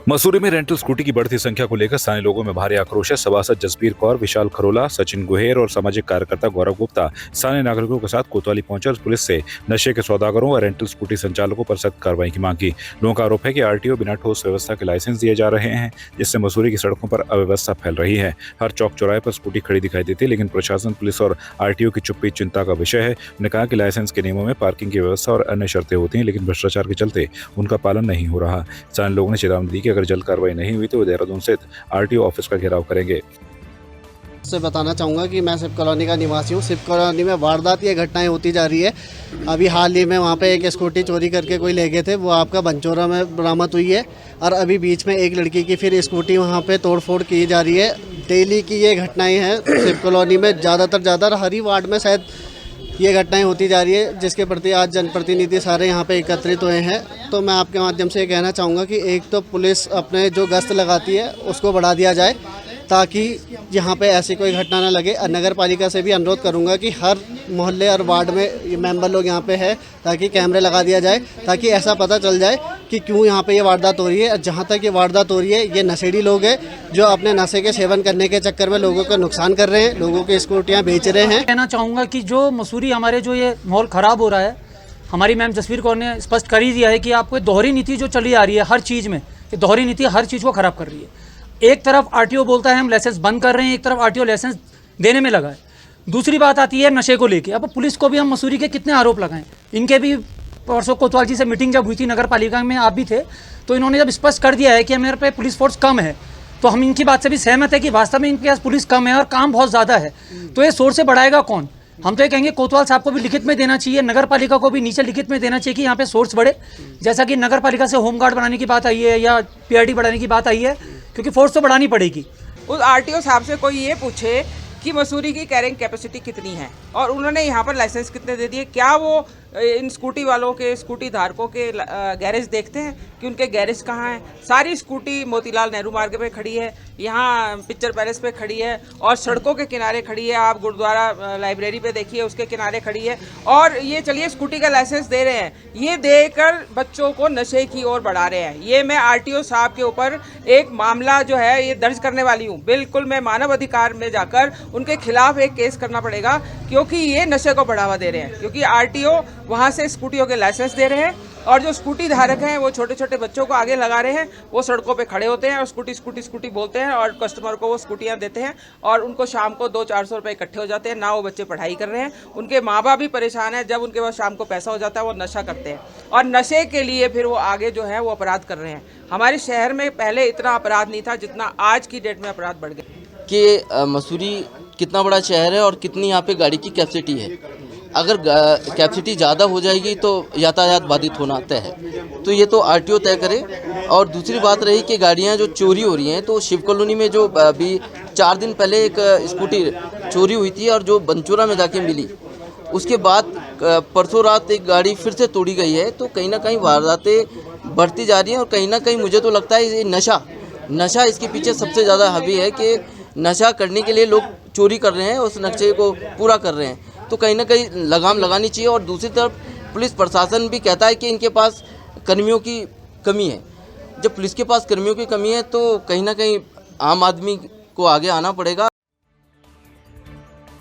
मसूरी में rental scooty की बढ़ती संख्या को लेकर स्थानीय लोगों में भारी आक्रोश है। सभासद जसबीर कौर, विशाल खरोला, सचिन गुहेर और सामाजिक कार्यकर्ता गौरव गुप्ता स्थानीय नागरिकों के साथ कोतवाली पहुंचे और पुलिस से नशे के सौदागरों और रेंटल स्कूटी संचालकों पर सख्त कार्रवाई की मांग की। लोगों का आरोप है कि आरटीओ बिना ठोस व्यवस्था के लाइसेंस दिए जा रहे हैं, जिससे मसूरी की सड़कों पर अव्यवस्था फैल रही है। हर चौक चौराहे पर स्कूटी खड़ी दिखाई देती है, लेकिन प्रशासन, पुलिस और आरटीओ की चुप्पी चिंता का विषय है। उन्होंने कहा कि लाइसेंस के नियमों में पार्किंग की व्यवस्था और अन्य शर्तें होती हैं, लेकिन भ्रष्टाचार के चलते उनका पालन नहीं हो रहा। स्थानीय लोगों ने चेतावनी दी कि अगर जल्द कार्रवाई नहीं हुई तो वो देहरादून स्थित आरटीओ ऑफिस का घेराव करेंगे। से बताना चाहूँगा कि मैं सिप कॉलोनी का निवासी हूँ। सिप कॉलोनी में वारदात ये घटनाएं होती जा रही है। अभी हाल ही में वहाँ पे एक स्कूटी चोरी करके कोई ले गए थे, वो आपका बंचोरा में बरामद हुई है। और अभी बीच में एक लड़की की फिर स्कूटी वहाँ पे तोड़फोड़ की जा रही है। डेली की ये घटनाएँ हैं सिप कॉलोनी में, ज़्यादातर हर ही वार्ड में शायद ये घटनाएं होती जा रही है, जिसके प्रति आज जनप्रतिनिधि सारे यहाँ पे एकत्रित हुए हैं। तो मैं आपके माध्यम से ये कहना चाहूँगा कि एक तो पुलिस अपने जो गश्त लगाती है उसको बढ़ा दिया जाए, ताकि यहाँ पे ऐसी कोई घटना ना लगे। नगर पालिका से भी अनुरोध करूँगा कि हर मोहल्ले और वार्ड में मेंबर लोग यहाँ पे है, ताकि कैमरे लगा दिया जाए, ताकि ऐसा पता चल जाए कि क्यों यहाँ पे ये वारदात हो रही है। जहाँ तक ये वारदात हो रही है, ये नशेड़ी लोग हैं जो अपने नशे के सेवन करने के चक्कर में लोगों का नुकसान कर रहे हैं, लोगों की स्कूटियाँ बेच रहे हैं। कहना चाहूँगा कि जो मसूरी हमारे जो ये माहौल ख़राब हो रहा है, हमारी मैम जसबीर कौर ने स्पष्ट कर ही दिया है कि आपको दोहरी नीति जो चली आ रही है हर चीज़ में, ये दोहरी नीति हर चीज़ को ख़राब कर रही है। एक तरफ आरटीओ बोलता है हम लाइसेंस बंद कर रहे हैं, एक तरफ आरटीओ लाइसेंस देने में लगा है। दूसरी बात आती है नशे को लेके। अब पुलिस को भी हम मसूरी के कितने आरोप लगाएं। इनके भी परसों कोतवाल जी से मीटिंग जब हुई थी नगर पालिका में, आप भी थे, तो इन्होंने जब स्पष्ट कर दिया है कि हमारे पे पुलिस फोर्स कम है, तो हम इनकी बात से भी सहमत है कि वास्तव में इनके पास पुलिस कम है और काम बहुत ज़्यादा है। तो ये सोर्स से बढ़ाएगा कौन? हम तो ये कहेंगे कोतवाल साहब को भी लिखित में देना चाहिए, नगर पालिका को भी नीचे लिखित में देना चाहिए कि यहाँ पे सोर्स बढ़े। जैसा कि नगर पालिका से होमगार्ड बनाने की बात आई है या पीआरडी बढ़ाने की बात आई है, क्योंकि फोर्स तो बढ़ानी पड़ेगी। उस आरटीओ साहब से कोई ये पूछे कि मसूरी की कैरिंग कैपेसिटी कितनी है और उन्होंने यहाँ पर लाइसेंस कितने दे दिए। क्या वो इन स्कूटी वालों के, स्कूटी धारकों के गैरेज देखते हैं कि उनके गैरेज कहाँ हैं? सारी स्कूटी मोतीलाल नेहरू मार्ग पे खड़ी है, यहाँ पिक्चर पैलेस पे खड़ी है और सड़कों के किनारे खड़ी है। आप गुरुद्वारा लाइब्रेरी पे देखिए, उसके किनारे खड़ी है। और ये चलिए स्कूटी का लाइसेंस दे रहे हैं, ये देकर बच्चों को नशे की ओर बढ़ा रहे हैं। ये मैं आरटीओ साहब के ऊपर एक मामला जो है ये दर्ज करने वाली हूँ। बिल्कुल मैं मानव अधिकार में जाकर उनके खिलाफ एक केस करना पड़ेगा, क्योंकि ये नशे को बढ़ावा दे रहे हैं। क्योंकि आरटीओ वहाँ से स्कूटियों के लाइसेंस दे रहे हैं और जो स्कूटी धारक हैं वो छोटे छोटे बच्चों को आगे लगा रहे हैं। वो सड़कों पे खड़े होते हैं और स्कूटी स्कूटी स्कूटी बोलते हैं और कस्टमर को वो स्कूटियाँ देते हैं और उनको शाम को 200-400 रुपये इकट्ठे हो जाते हैं। ना वो बच्चे पढ़ाई कर रहे हैं, उनके माँ बाप भी परेशान हैं। जब उनके पास शाम को पैसा हो जाता है वो नशा करते हैं और नशे के लिए फिर वो आगे जो है वो अपराध कर रहे हैं। हमारे शहर में पहले इतना अपराध नहीं था जितना आज की डेट में अपराध बढ़ गए। कि मसूरी कितना बड़ा शहर है और कितनी यहाँ पे गाड़ी की कैपेसिटी है। अगर कैपेसिटी ज़्यादा हो जाएगी तो यातायात बाधित होना तय है, तो ये तो आरटीओ तय करे। और दूसरी बात रही कि गाड़ियाँ जो चोरी हो रही हैं, तो शिव कॉलोनी में जो अभी 4 दिन पहले एक स्कूटी चोरी हुई थी और जो बंचोरा में जाके मिली, उसके बाद परसों रात एक गाड़ी फिर से तोड़ी गई है। तो कहीं ना कहीं वारदातें बढ़ती जा रही हैं और कहीं ना कहीं मुझे तो लगता है ये नशा इसके पीछे सबसे ज़्यादा हावी है कि नशा करने के लिए लोग चोरी कर रहे हैं, उस नशे को पूरा कर रहे हैं। तो कहीं ना कहीं लगाम लगानी चाहिए। और दूसरी तरफ पुलिस प्रशासन भी कहता है कि इनके पास कर्मियों की कमी है। जब पुलिस के पास कर्मियों की कमी है तो कहीं ना कहीं आम आदमी को आगे आना पड़ेगा।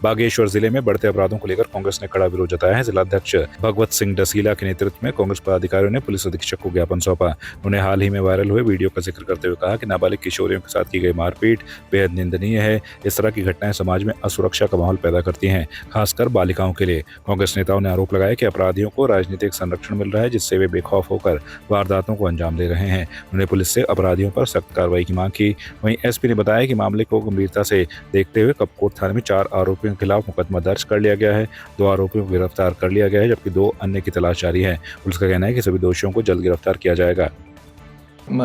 बागेश्वर जिले में बढ़ते अपराधों को लेकर कांग्रेस ने कड़ा विरोध जताया है। जिलाध्यक्ष भगवत सिंह डसीला के नेतृत्व में कांग्रेस पदाधिकारियों ने पुलिस अधीक्षक को ज्ञापन सौंपा। उन्हें हाल ही में वायरल हुए वीडियो का जिक्र करते हुए कहा कि नाबालिग किशोरियों के साथ की गई मारपीट बेहद निंदनीय है। इस तरह की घटनाएं समाज में असुरक्षा का माहौल पैदा करती हैं, खासकर बालिकाओं के लिए। कांग्रेस नेताओं ने आरोप लगाया कि अपराधियों को राजनीतिक संरक्षण मिल रहा है, जिससे वे बेखौफ होकर वारदातों को अंजाम दे रहे हैं। उन्होंने पुलिस से अपराधियों पर सख्त कार्रवाई की मांग की। वहीं एसपी ने बताया कि मामले को गंभीरता से देखते हुए कपकोट थाने में 4 आरोपियों के खिलाफ मुकदमा दर्ज कर लिया गया है। 2 आरोपियों को गिरफ्तार कर लिया गया है, जबकि 2 अन्य की तलाश जारी है। पुलिस का कहना है कि सभी दोषियों को जल्द गिरफ्तार किया जाएगा।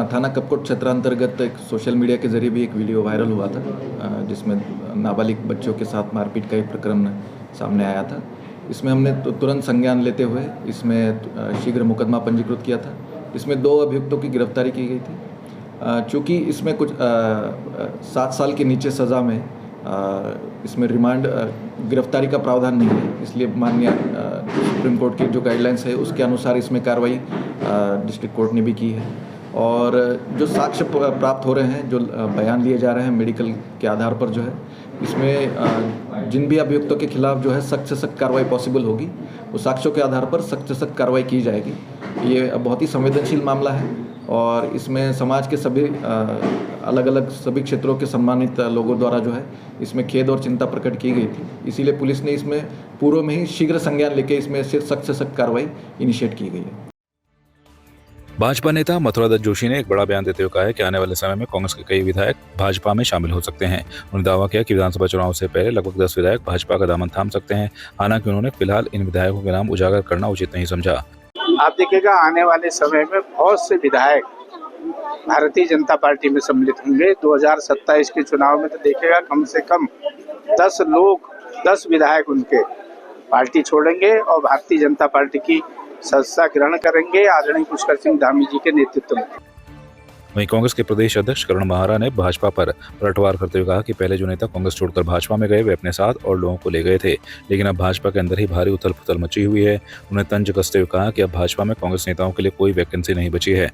थाना कपकोट क्षेत्रांतर्गत एक सोशल मीडिया के जरिए भी एक वीडियो वायरल हुआ था, जिसमें नाबालिग बच्चों के साथ मारपीट का एक प्रकरण सामने आया था। इसमें हमने तुरंत संज्ञान लेते हुए इसमें शीघ्र मुकदमा पंजीकृत किया था। इसमें 2 अभियुक्तों की गिरफ्तारी की गई थी। चूँकि इसमें कुछ 7 साल के नीचे सज़ा में इसमें रिमांड गिरफ्तारी का प्रावधान नहीं है, इसलिए माननीय सुप्रीम कोर्ट की जो गाइडलाइंस है उसके अनुसार इसमें कार्रवाई डिस्ट्रिक्ट कोर्ट ने भी की है। और जो साक्ष्य प्राप्त हो रहे हैं, जो बयान लिए जा रहे हैं मेडिकल के आधार पर जो है, इसमें जिन भी अभियुक्तों के खिलाफ जो है सख्त से सख्त कार्रवाई पॉसिबल होगी, वो साक्ष्यों के आधार पर सख्त से सख्त कार्रवाई की जाएगी। ये बहुत ही संवेदनशील मामला है और इसमें समाज के सभी अलग अलग सभी क्षेत्रों के सम्मानित लोगों द्वारा जो है इसमें खेद और चिंता प्रकट की गई थी। इसीलिए पुलिस ने इसमें पूर्व में ही शीघ्र संज्ञान लेके इसमें सख्त से सख्त कार्रवाई इनिशिएट की गई है। भाजपा नेता मथुरा दत्त जोशी ने एक बड़ा बयान देते हुए कहा है कि आने वाले समय में कांग्रेस के कई विधायक भाजपा में शामिल हो सकते हैं। उन्होंने दावा किया कि विधानसभा चुनाव से पहले लगभग 10 विधायक भाजपा का दामन थाम सकते हैं। हालांकि उन्होंने फिलहाल इन विधायकों के नाम उजागर करना उचित नहीं समझा। आप देखिएगा आने वाले समय में बहुत से विधायक भारतीय जनता पार्टी में सम्मिलित होंगे। 2027 के चुनाव में तो देखिएगा कम से कम 10 विधायक उनके पार्टी छोड़ेंगे और भारतीय जनता पार्टी की सदस्यता ग्रहण करेंगे आदरणीय पुष्कर सिंह धामी जी के नेतृत्व में। वहीं कांग्रेस के प्रदेश अध्यक्ष करण महारा ने भाजपा पर पलटवार करते हुए कहा कि पहले जो नेता कांग्रेस छोड़कर भाजपा में गए वे अपने साथ और लोगों को ले गए थे, लेकिन अब भाजपा के अंदर ही भारी उथल पुथल मची हुई है। उन्हें तंज कसते हुए कहा कि अब भाजपा में कांग्रेस नेताओं के लिए कोई वैकेंसी नहीं बची है।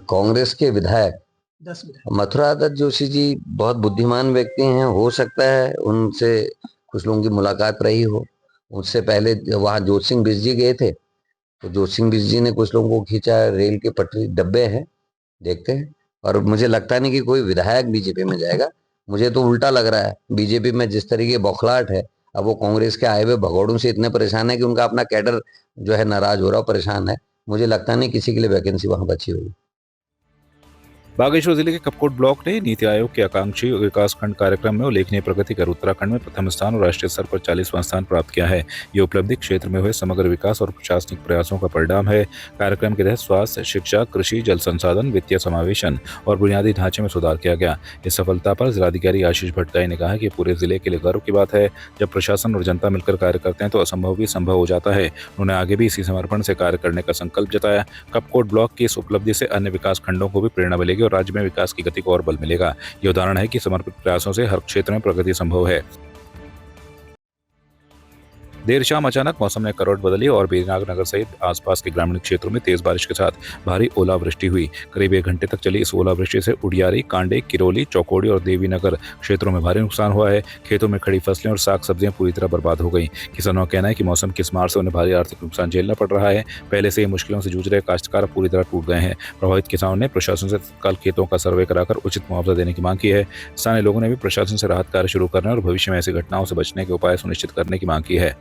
कांग्रेस के विधायक मथुरा दत्त जोशी जी बहुत बुद्धिमान व्यक्ति हैं। हो सकता है उनसे कुछ लोगों की मुलाकात रही हो। उससे पहले वहाँ जोत सिंह बिष्ट जी गए थे तो जोत सिंह बिष्ट जी ने कुछ लोगों को खींचा। रेल के पटरी डब्बे हैं, देखते हैं। और मुझे लगता नहीं कि कोई विधायक बीजेपी में जाएगा। मुझे तो उल्टा लग रहा है, बीजेपी में जिस तरीके बौखलाहट है, अब वो कांग्रेस के आए हुए भगौड़ों से इतने परेशान है कि उनका अपना कैडर जो है नाराज हो रहा, परेशान है। मुझे लगता नहीं किसी के लिए वैकेंसी वहाँ बची होगी। बागेश्वर जिले के कपकोट ब्लॉक ने नीति आयोग के आकांक्षी विकासखंड कार्यक्रम में उल्लेखनीय प्रगति कर उत्तराखंड में प्रथम स्थान और राष्ट्रीय स्तर पर 40वां स्थान प्राप्त किया है। ये उपलब्धि क्षेत्र में हुए समग्र विकास और प्रशासनिक प्रयासों का परिणाम है। कार्यक्रम के तहत स्वास्थ्य, शिक्षा, कृषि, जल संसाधन, वित्तीय समावेशन और बुनियादी ढांचे में सुधार किया गया। इस सफलता पर जिलाधिकारी आशीष भट्टगाई ने कहा कि पूरे जिले के लिए गर्व की बात है। जब प्रशासन और जनता मिलकर कार्य करते हैं तो असंभव भी संभव हो जाता है। उन्होंने आगे भी इसी समर्पण से कार्य करने का संकल्प जताया। कपकोट ब्लॉक की इस उपलब्धि से अन्य विकास खंडों को भी प्रेरणा मिलेगी और राज्य में विकास की गति को और बल मिलेगा। ये उदाहरण है कि समर्पित प्रयासों से हर क्षेत्र में प्रगति संभव है। देर शाम अचानक मौसम ने करवट बदली और बेरीनाग नगर सहित आसपास के ग्रामीण क्षेत्रों में तेज बारिश के साथ भारी ओलावृष्टि हुई। करीब 1 घंटे तक चली इस ओलावृष्टि से उडियारी, कांडे, किरोली, चौकोड़ी और देवीनगर क्षेत्रों में भारी नुकसान हुआ है। खेतों में खड़ी फसलें और साग सब्जियां पूरी तरह बर्बाद हो गई। किसानों का कहना है कि मौसम की इस मार से उन्हें भारी आर्थिक नुकसान झेलना पड़ रहा है। पहले से ही मुश्किलों से जूझ रहे काश्तकार पूरी तरह टूट गए हैं। प्रभावित किसानों ने प्रशासन से तत्काल खेतों का सर्वे कराकर उचित मुआवजा देने की मांग की है। स्थानीय लोगों ने भी प्रशासन से राहत कार्य शुरू करने और भविष्य में ऐसी घटनाओं से बचने के उपाय सुनिश्चित करने की मांग की है।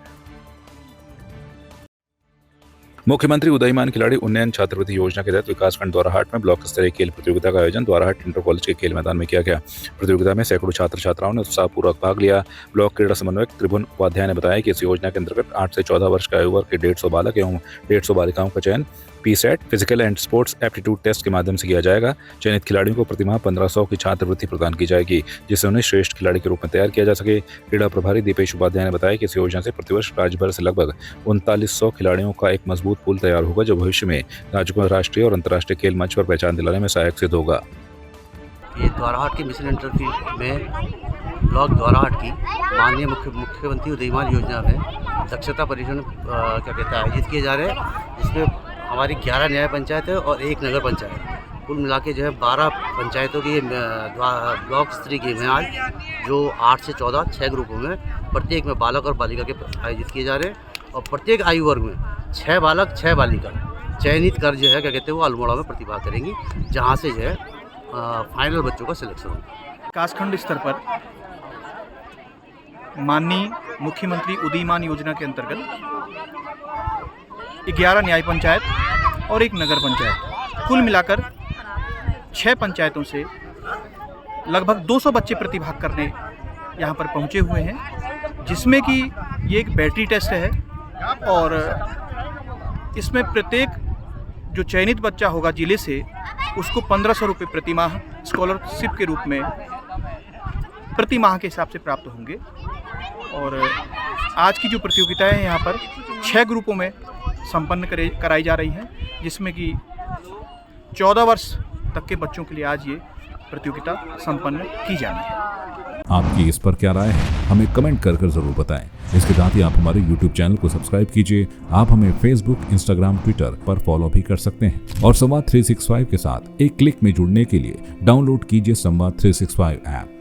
मुख्यमंत्री उदयमान खिलाड़ी उन्नयन छात्रवृत्ति योजना के तहत विकासखंड द्वाराहाट में ब्लॉक स्तरीय खेल प्रतियोगिता का आयोजन द्वाराहाट इंटर कॉलेज के खेल मैदान में किया गया। प्रतियोगिता में सैकड़ों छात्र छात्राओं ने उत्साहपूर्वक भाग लिया। ब्लॉक क्रीड़ा समन्वयक त्रिभुवन उपाध्याय ने बताया कि इस योजना के अंतर्गत 8 से 14 वर्ष के आयु वर्ग के 150 बालक एवं 150 बालिकाओं का चयन पीसेट physical and sports aptitude test के माध्यम से किया जाएगा। चयनित खिलाड़ियों को प्रतिमाह 1500 की छात्रवृत्ति प्रदान की जाएगी, जिससे उन्हें श्रेष्ठ खिलाड़ी के रूप में तैयार किया जा सके। क्रीड़ा प्रभारी दीपेश उपाध्याय ने बताया कि इस योजना से प्रतिवर्ष राज्य भर से लगभग 3900 खिलाड़ियों का एक मजबूत पूल तैयार होगा, जो भविष्य में राज्य को राष्ट्रीय और अंतर्राष्ट्रीय खेल मंच पर पहचान दिलाने में सहायक सिद्ध होगा। ये द्वाराहाट के मिशन इंटरफील्ड में ब्लॉक द्वाराहाट की माननीय मुख्यमंत्री उदयमान योजना में दक्षता परीक्षण आयोजित किए जा रहे हैं, जिसमें हमारी 11 न्याय पंचायत है और 1 नगर पंचायत, कुल मिला के जो है 12 पंचायतों की ब्लॉक स्तरीय गेम है आज, जो 8 से 14 6 ग्रुपों में प्रत्येक में बालक और बालिका के आयोजित किए जा रहे हैं। और प्रत्येक आयु वर्ग में 6 बालक 6 बालिका चयनित कर जो है वो अल्मोड़ा में प्रतिभा करेंगी, जहाँ से जो है फाइनल बच्चों का सिलेक्शन होगा। विकासखंड स्तर पर माननीय मुख्यमंत्री उदयमान योजना के अंतर्गत 11 न्याय पंचायत और 1 नगर पंचायत, कुल मिलाकर 6 पंचायतों से लगभग 200 बच्चे प्रतिभाग करने यहाँ पर पहुँचे हुए हैं, जिसमें कि ये एक बैटरी टेस्ट है और इसमें प्रत्येक जो चयनित बच्चा होगा जिले से, उसको 1500 रुपये प्रतिमाह स्कॉलरशिप के रूप में प्रतिमाह के हिसाब से प्राप्त होंगे। और आज की जो प्रतियोगिता है यहाँ पर 6 ग्रुपों में संपन्न कराई जा रही है, जिसमें कि 14 वर्ष तक के बच्चों के लिए आज ये प्रतियोगिता संपन्न की जानी है। आपकी इस पर क्या राय है, हमें कमेंट कर जरूर बताएं। इसके साथ ही आप हमारे YouTube चैनल को सब्सक्राइब कीजिए। आप हमें Facebook, Instagram, Twitter पर फॉलो भी कर सकते हैं और संवाद 365 के साथ एक क्लिक में जुड़ने के लिए डाउनलोड कीजिए संवाद 365 ऐप।